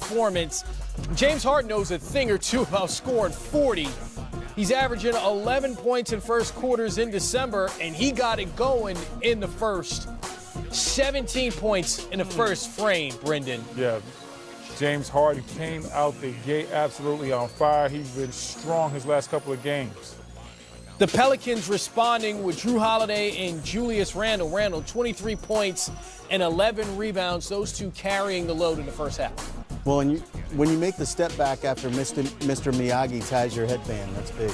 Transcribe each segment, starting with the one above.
performance. James Harden knows a thing or two about scoring 40. He's averaging 11 points in first quarters in December, and he got it going in the first. 17 points in the first frame, Brendan. Yeah, James Harden came out the gate absolutely on fire. He's been strong his last couple of games. The Pelicans responding with Drew Holiday and Julius Randle. Randle, 23 points and 11 rebounds, those two carrying the load in the first half. Well, and when you make the step back after Mr. Miyagi ties your headband, that's big.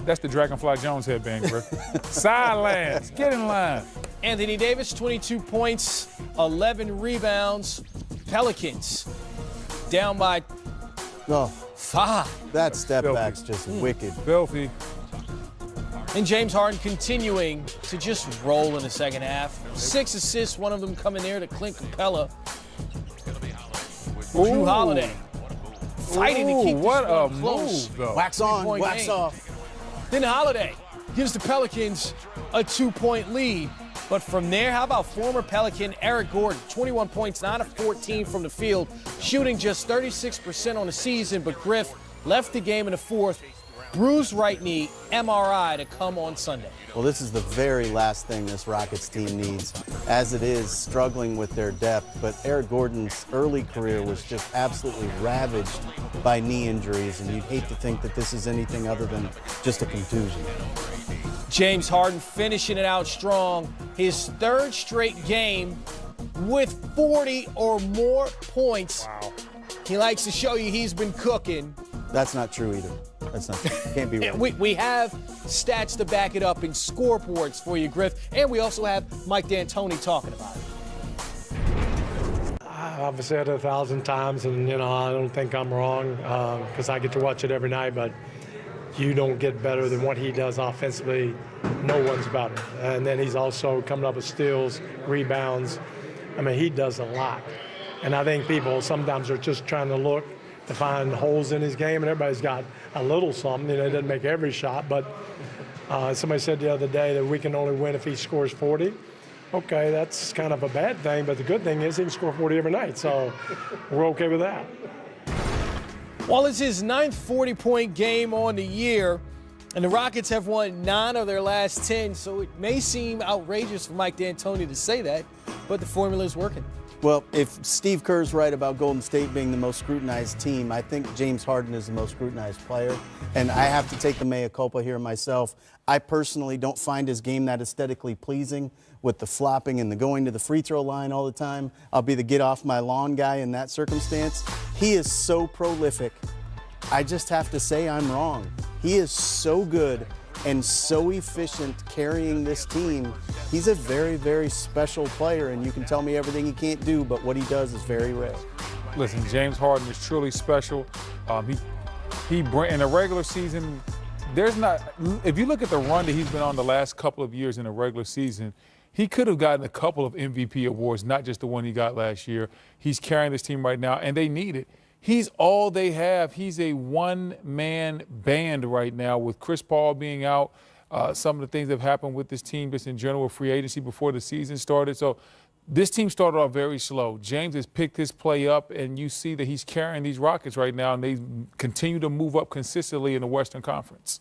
That's the Dragonfly Jones headband, Griff. Silence. Get in line. Anthony Davis, 22 points, 11 rebounds. Pelicans down by 5. That step back's just wicked. Filthy. And James Harden continuing to just roll in the second half. 6 assists, one of them coming there to Clint Capella. Drew Holiday fighting to keep this one close. Move, though. Wax on, wax off. Then Holiday gives the Pelicans a 2-point lead. But from there, how about former Pelican Eric Gordon? 21 points, 9 of 14 from the field, shooting just 36% on the season. But Griff left the game in the fourth. Bruised right knee, MRI to come on Sunday. Well, this is the very last thing this Rockets team needs, as it is struggling with their depth. But Eric Gordon's early career was just absolutely ravaged by knee injuries, and you'd hate to think that this is anything other than just a contusion. James Harden finishing it out strong. His third straight game with 40 or more points. Wow. He likes to show you he's been cooking. That's not true either. That's not true. Can't be right. We have stats to back it up in scoreboards for you, Griff. And we also have Mike D'Antoni talking about it. I've said it 1,000 times, and, I don't think I'm wrong because I get to watch it every night, but you don't get better than what he does offensively. No one's better. And then he's also coming up with steals, rebounds. I mean, he does a lot. And I think people sometimes are just trying to look to find holes in his game, and everybody's got a little something. It doesn't make every shot, but somebody said the other day that we can only win if he scores 40. Okay, that's kind of a bad thing, but the good thing is he can score 40 every night, so we're okay with that. Well, it's his 9th 40-point game on the year, and the Rockets have won 9 of their last 10, so it may seem outrageous for Mike D'Antoni to say that, but the formula is working. Well, if Steve Kerr's right about Golden State being the most scrutinized team, I think James Harden is the most scrutinized player. And I have to take the mea culpa here myself. I personally don't find his game that aesthetically pleasing with the flopping and the going to the free throw line all the time. I'll be the get off my lawn guy in that circumstance. He is so prolific. I just have to say I'm wrong. He is so good and so efficient carrying this team. He's a very, very special player, and you can tell me everything he can't do, but what he does is very rare. Listen, James Harden is truly special. He in a regular season, if you look at the run that he's been on the last couple of years in the regular season, he could have gotten a couple of MVP awards, not just the one he got last year. He's carrying this team right now, and they need it. He's all they have. He's a one-man band right now with Chris Paul being out. Some of the things that have happened with this team just in general with free agency before the season started. So this team started off very slow. James has picked his play up, and you see that he's carrying these Rockets right now, and they continue to move up consistently in the Western Conference.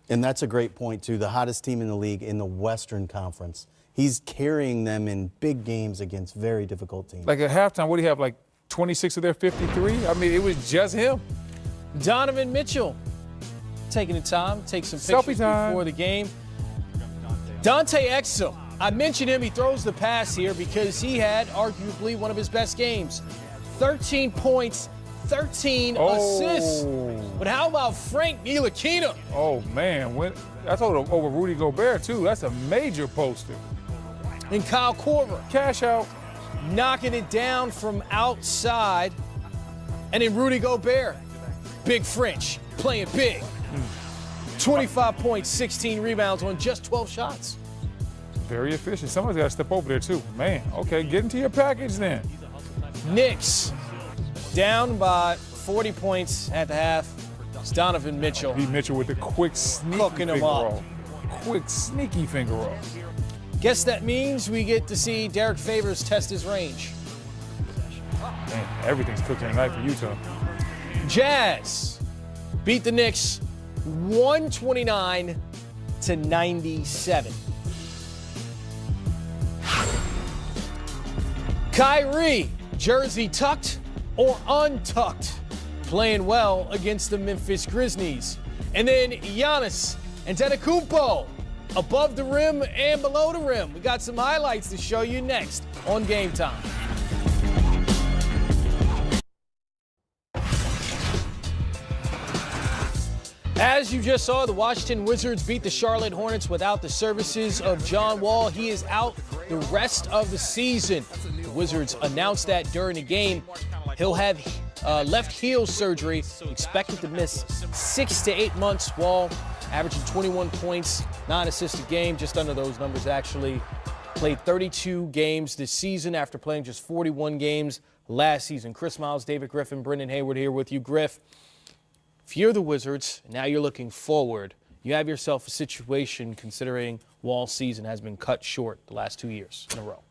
And that's a great point, too. The hottest team in the league in the Western Conference. He's carrying them in big games against very difficult teams. Like at halftime, what do you have, like 26 of their 53? I mean, it was just him. Donovan Mitchell taking the time, take some pictures before the game. Dante Exum, I mentioned him. He throws the pass here because he had arguably one of his best games. 13 points, 13 assists. But how about Frank Ntilikina? Oh, man. That's over Rudy Gobert, too. That's a major poster. And Kyle Korver. Cash out. Knocking it down from outside. And then Rudy Gobert. Big French, playing big. 25 points, 16 rebounds on just 12 shots. Very efficient. Somebody's got to step over there, too. Man, okay, get into your package then. Knicks down by 40 points at the half. It's Donovan Mitchell. Beat Mitchell with the quick, sneaky finger roll. Quick, sneaky finger roll. Guess that means we get to see Derek Favors test his range. Man, everything's cooking tonight for Utah. Jazz beat the Knicks 129-97. Kyrie, jersey tucked or untucked, playing well against the Memphis Grizzlies. And then Giannis Antetokounmpo, above the rim and below the rim. We got some highlights to show you next on Game Time. As you just saw, the Washington Wizards beat the Charlotte Hornets without the services of John Wall. He is out the rest of the season. The Wizards announced that during the game. He'll have left heel surgery, expected to miss 6 to 8 months. Wall averaging 21 points, 9 assists a game, just under those numbers actually. Played 32 games this season after playing just 41 games last season. Chris Miles, David Griffin, Brendan Hayward here with you. Griff, if you're the Wizards, now you're looking forward, you have yourself a situation considering Wall's season has been cut short the last 2 years in a row.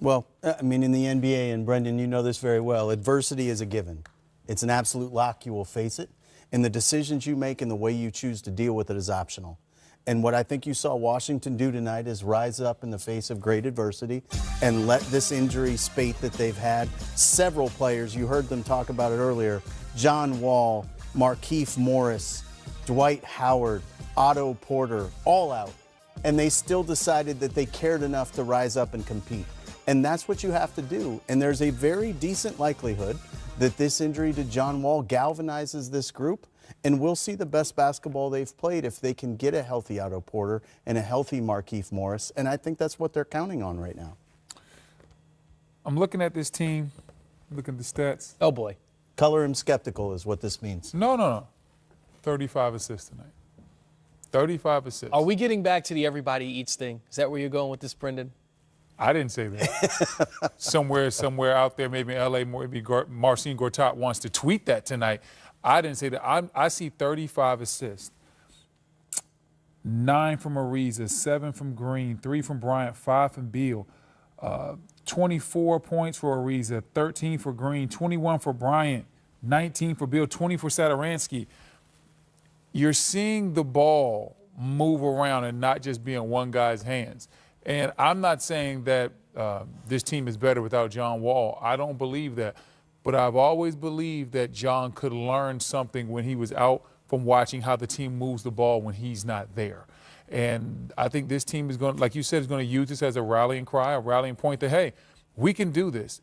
Well, I mean, in the NBA, and Brendan, you know this very well, adversity is a given. It's an absolute lock. You will face it. And the decisions you make and the way you choose to deal with it is optional. And what I think you saw Washington do tonight is rise up in the face of great adversity and let this injury spate that they've had. Several players, you heard them talk about it earlier, John Wall, Markieff Morris, Dwight Howard, Otto Porter, all out. And they still decided that they cared enough to rise up and compete. And that's what you have to do. And there's a very decent likelihood that this injury to John Wall galvanizes this group. And we'll see the best basketball they've played if they can get a healthy Otto Porter and a healthy Markieff Morris. And I think that's what they're counting on right now. I'm looking at this team, looking at the stats. Oh, boy. Color him skeptical is what this means. No. 35 assists tonight. 35 assists. Are we getting back to the everybody eats thing? Is that where you're going with this, Brendan? I didn't say that. somewhere out there, maybe in L.A., maybe Marcin Gortat wants to tweet that tonight. I didn't say that. I see 35 assists. 9 from Ariza, 7 from Green, 3 from Bryant, 5 from Beal. 24 points for Ariza, 13 for Green, 21 for Bryant, 19 for Beal, 20 for Satoransky. You're seeing the ball move around and not just be in one guy's hands. And I'm not saying that this team is better without John Wall. I don't believe that. But I've always believed that John could learn something when he was out from watching how the team moves the ball when he's not there. And I think this team is going to, like you said, is going to use this as a rallying cry, a rallying point that, hey, we can do this.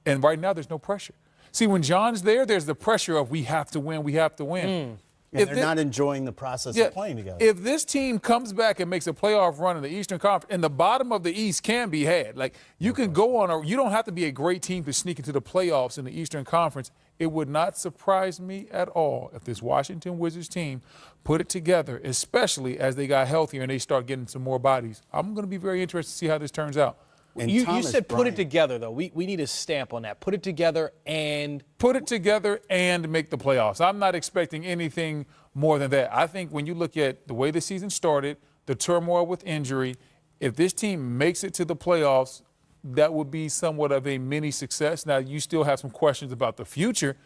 And right now there's no pressure. See, when John's there, there's the pressure of we have to win, we have to win. And they're not enjoying the process of playing together. If this team comes back and makes a playoff run in the Eastern Conference, and the bottom of the East can be had, like you can go on you don't have to be a great team to sneak into the playoffs in the Eastern Conference. It would not surprise me at all if this Washington Wizards team put it together, especially as they got healthier and they start getting some more bodies. I'm going to be very interested to see how this turns out. You said put it together, though. We need a stamp on that. Put it together and make the playoffs. I'm not expecting anything more than that. I think when you look at the way the season started, the turmoil with injury, if this team makes it to the playoffs, that would be somewhat of a mini success. Now, you still have some questions about the future,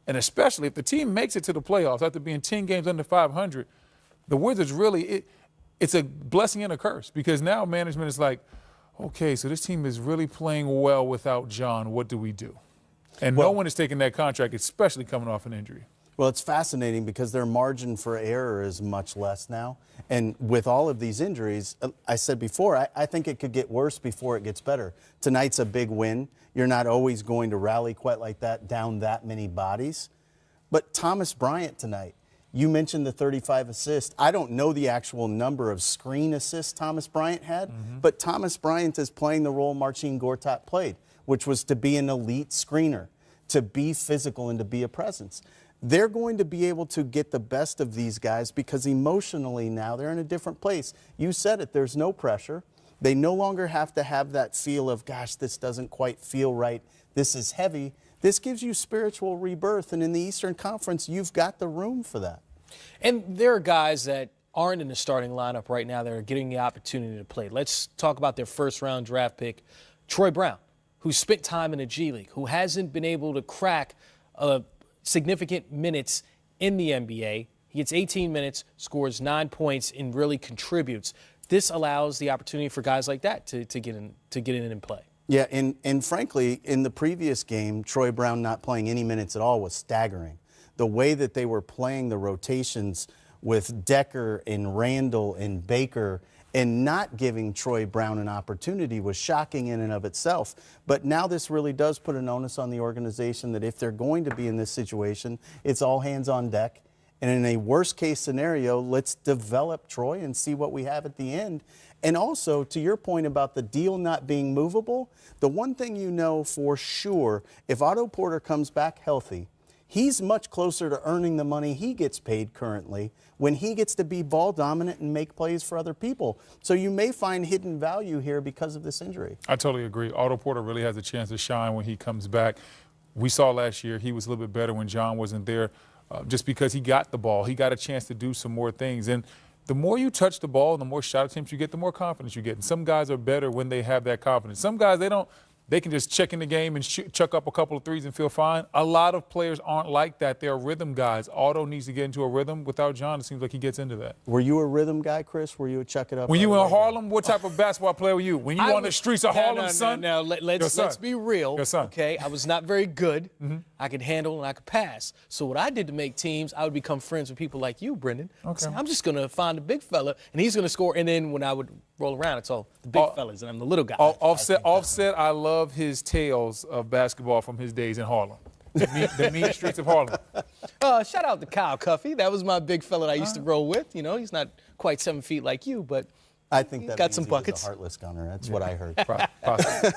and especially if the team makes it to the playoffs after being 10 games under 500, the Wizards really, it's a blessing and a curse because now management is like, okay, so this team is really playing well without John. What do we do? And no one is taking that contract, especially coming off an injury. Well, it's fascinating because their margin for error is much less now. And with all of these injuries, I said before, I think it could get worse before it gets better. Tonight's a big win. You're not always going to rally quite like that down that many bodies. But Thomas Bryant tonight, you mentioned the 35 assists. I don't know the actual number of screen assists Thomas Bryant had, but Thomas Bryant is playing the role Marcin Gortat played, which was to be an elite screener, to be physical and to be a presence. They're going to be able to get the best of these guys because emotionally now they're in a different place. You said it, there's no pressure. They no longer have to have that feel of, gosh, this doesn't quite feel right. This is heavy. This gives you spiritual rebirth, and in the Eastern Conference, you've got the room for that. And there are guys that aren't in the starting lineup right now that are getting the opportunity to play. Let's talk about their first-round draft pick, Troy Brown. who spent time in the G League, who hasn't been able to crack significant minutes in the NBA. He gets 18 minutes, scores 9 points, and really contributes. This allows the opportunity for guys like that to get in and play. Yeah, and frankly, in the previous game, Troy Brown not playing any minutes at all was staggering. The way that they were playing the rotations with Decker and Randall and Baker and not giving Troy Brown an opportunity was shocking in and of itself. But now this really does put an onus on the organization that if they're going to be in this situation, it's all hands on deck. And in a worst case scenario, let's develop Troy and see what we have at the end. And also, to your point about the deal not being movable, the one thing you know for sure, if Otto Porter comes back healthy, he's much closer to earning the money he gets paid currently when he gets to be ball dominant and make plays for other people. So you may find hidden value here because of this injury. I totally agree. Otto Porter really has a chance to shine when he comes back. We saw last year he was a little bit better when John wasn't there just because he got the ball. He got a chance to do some more things. And the more you touch the ball and the more shot attempts you get, the more confidence you get. And some guys are better when they have that confidence. Some guys, they can just check in the game and chuck up a couple of threes and feel fine. A lot of players aren't like that. They're rhythm guys. Otto needs to get into a rhythm. Without John, it seems like he gets into that. Were you a rhythm guy, Chris? Were you a chuck it up? When you in Harlem, what type of basketball player were you? When you on the streets of Harlem, son? No, let's be real. Your son. Okay, I was not very good. I could handle and I could pass. So what I did to make teams, I would become friends with people like you, Brendan. Okay. So I'm just going to find a big fella, and he's going to score. And then when I would roll around, it's all the big fellas, and I'm the little guy. Offset, I love his tales of basketball from his days in Harlem. The mean streets of Harlem. Shout out to Kyle Cuffey. That was my big fella that I used to roll with. You know, he's not quite 7 feet like you, but I think that got means some he was buckets. a heartless gunner. That's what I heard. Possibly.